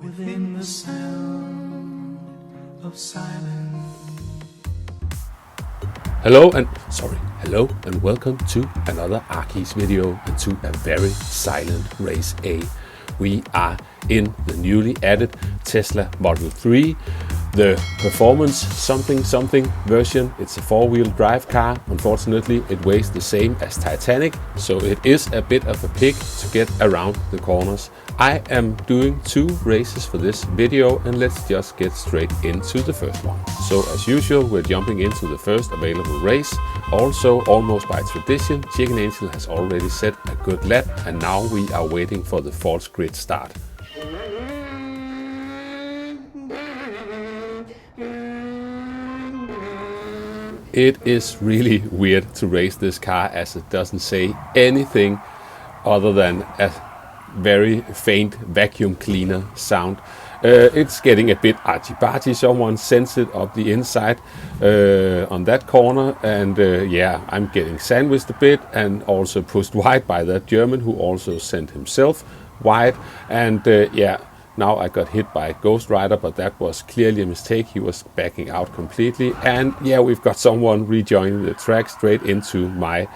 within the sound of silence. Hello and welcome to another Arkeys video and to a very silent race A. We are in the newly added Tesla Model 3, the performance something version. It's a four-wheel drive car. Unfortunately, it weighs the same as Titanic, so it is a bit of a pig to get around the corners. I am doing 2 races for this video, and let's just get straight into the first one. So as usual, we're jumping into the first available race. Also, almost by tradition, Chicken Angel has already set a good lap, and now we are waiting for the false grid start. It is really weird to race this car as it doesn't say anything other than a very faint vacuum cleaner sound. It's getting a bit arty-barty. Someone sensed it up the inside on that corner, and yeah, I'm getting sandwiched a bit and also pushed wide by that German who also sent himself wide. And yeah, now I got hit by Ghost Rider, but that was clearly a mistake. He was backing out completely. And yeah, we've got someone rejoining the track straight into my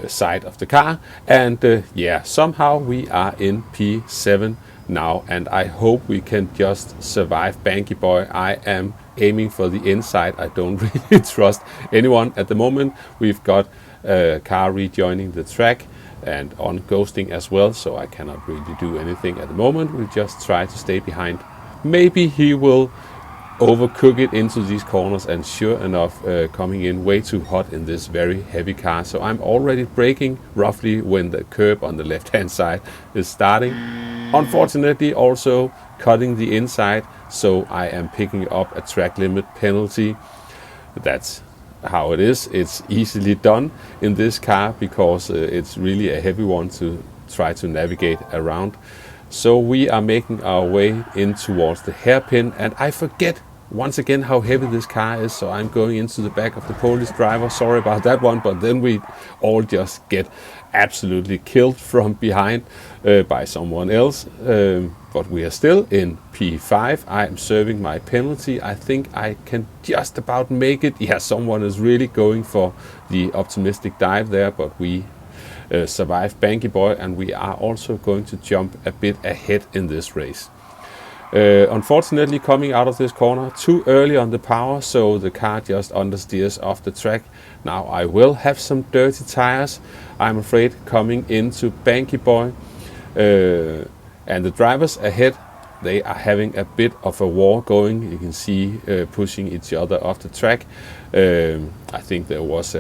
side of the car. And yeah, somehow we are in P7 now, and I hope we can just survive Banky Boy. I am aiming for the inside. I don't really trust anyone at the moment. We've got a car rejoining the track and on ghosting as well, so I cannot really do anything at the moment. We'll just try to stay behind. Maybe he will overcook it into these corners, and sure enough, coming in way too hot in this very heavy car. So I'm already braking roughly when the curb on the left hand side is starting. Unfortunately, also cutting the inside, so I am picking up a track limit penalty. That's how it is. It's easily done in this car because it's really a heavy one to try to navigate around. So we are making our way in towards the hairpin, and I forget once again how heavy this car is, so I'm going into the back of the Polish driver. Sorry about that one, but then we all just get absolutely killed from behind by someone else. But we are still in P5. I am serving my penalty. I think I can just about make it. Yeah, someone is really going for the optimistic dive there, but we survive Banky Boy, and we are also going to jump a bit ahead in this race. Unfortunately, coming out of this corner too early on the power, so the car just understeers off the track. Now I will have some dirty tires, I'm afraid, coming into Banky Boy. And the drivers ahead, they are having a bit of a war going. You can see pushing each other off the track. I think there was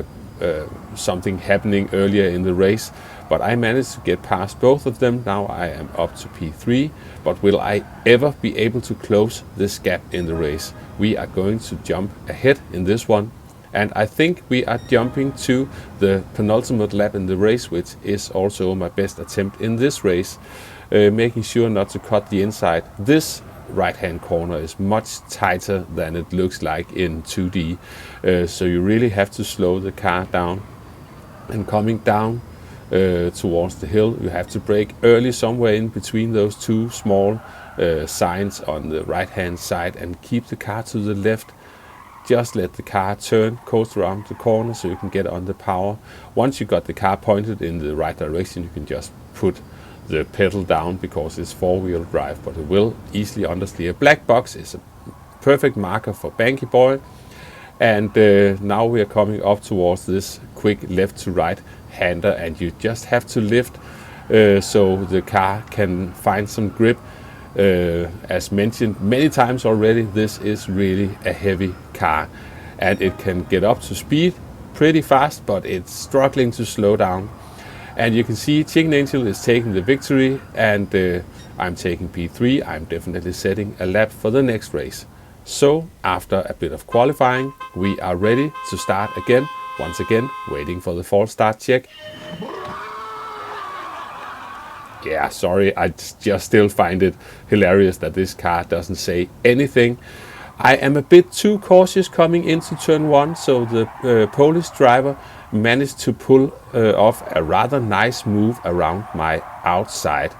something happening earlier in the race, but I managed to get past both of them. Now I am up to P3, but will I ever be able to close this gap in the race? We are going to jump ahead in this one, and I think we are jumping to the penultimate lap in the race, which is also my best attempt in this race, making sure not to cut the inside. This right hand corner is much tighter than it looks like in 2D, so you really have to slow the car down. And coming down towards the hill, you have to brake early somewhere in between those 2 small signs on the right hand side and keep the car to the left. Just let the car turn, coast around the corner so you can get on the power. Once you got the car pointed in the right direction, you can just put the pedal down because it's 4-wheel drive, but it will easily understeer. Black box is a perfect marker for Banky Boy. And now we are coming up towards this quick left to right hander, and you just have to lift so the car can find some grip. As mentioned many times already, this is really a heavy car, and it can get up to speed pretty fast, but it's struggling to slow down. And you can see Chicken Angel is taking the victory, and I'm taking P3. I'm definitely setting a lap for the next race. So after a bit of qualifying, we are ready to start again. Once again, waiting for the false start check. Yeah, sorry, I just still find it hilarious that this car doesn't say anything. I am a bit too cautious coming into turn 1, so the Polish driver managed to pull off a rather nice move around my outside.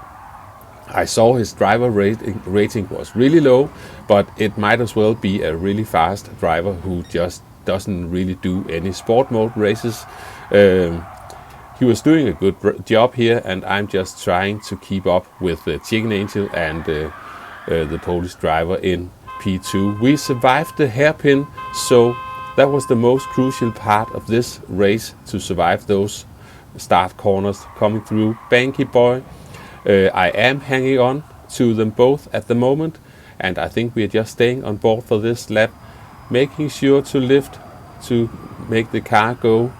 I saw his driver rating was really low, but it might as well be a really fast driver who just doesn't really do any sport mode races. He was doing a good job here, and I'm just trying to keep up with the Chicken Angel and the Polish driver in P2. We survived the hairpin, so that was the most crucial part of this race, to survive those start corners coming through Banky Boy. I am hanging on to them both at the moment, and I think we are just staying on board for this lap, making sure to lift to make the car go,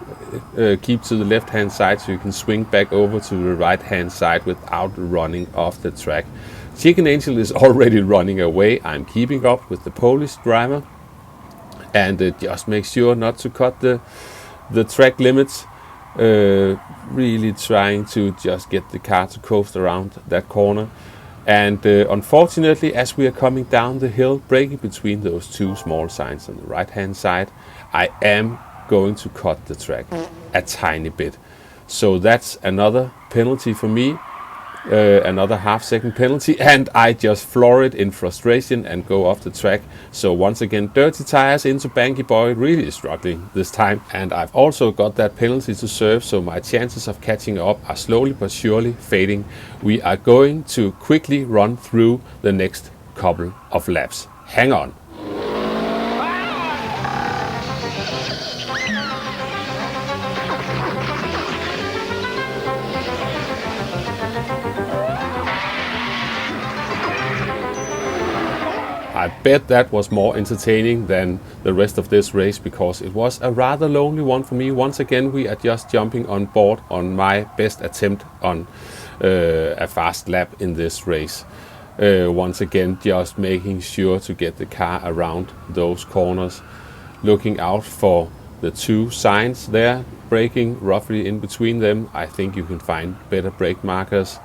keep to the left hand side so you can swing back over to the right hand side without running off the track. Chicken Angel is already running away. I'm keeping up with the Polish driver, and just make sure not to cut the track limits. Really trying to just get the car to coast around that corner, and unfortunately, as we are coming down the hill, braking between those two small signs on the right hand side, I am going to cut the track a tiny bit. So that's another penalty for me, another half-second penalty, and I just floor it in frustration and go off the track. So once again, dirty tires into Banky Boy, really struggling this time, and I've also got that penalty to serve, so my chances of catching up are slowly but surely fading. We are going to quickly run through the next couple of laps. Hang on. I bet that was more entertaining than the rest of this race, because it was a rather lonely one for me. Once again, we are just jumping on board on my best attempt on a fast lap in this race. Once again, just making sure to get the car around those corners, looking out for the two signs there, braking roughly in between them. I think you can find better brake markers.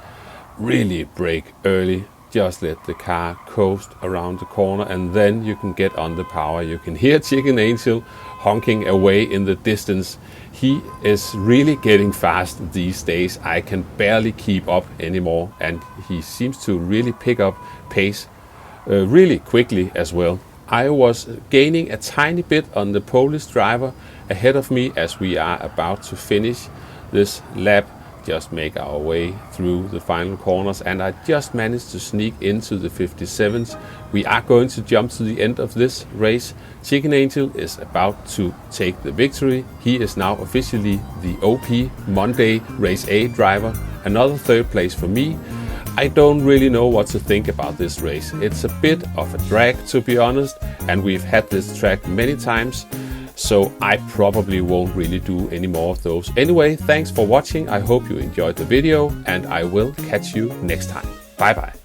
Really brake early. Just let the car coast around the corner, and then you can get on the power. You can hear Chicken Angel honking away in the distance. He is really getting fast these days. I can barely keep up anymore, and he seems to really pick up pace really quickly as well. I was gaining a tiny bit on the Polish driver ahead of me as we are about to finish this lap, just make our way through the final corners, and I just managed to sneak into the 57s. We are going to jump to the end of this race. Chicken Angel is about to take the victory. He is now officially the OP Monday Race A driver. Another third place for me. I don't really know what to think about this race. It's a bit of a drag, to be honest, and we've had this track many times, so I probably won't really do any more of those. Anyway, thanks for watching. I hope you enjoyed the video, and I will catch you next time. Bye bye.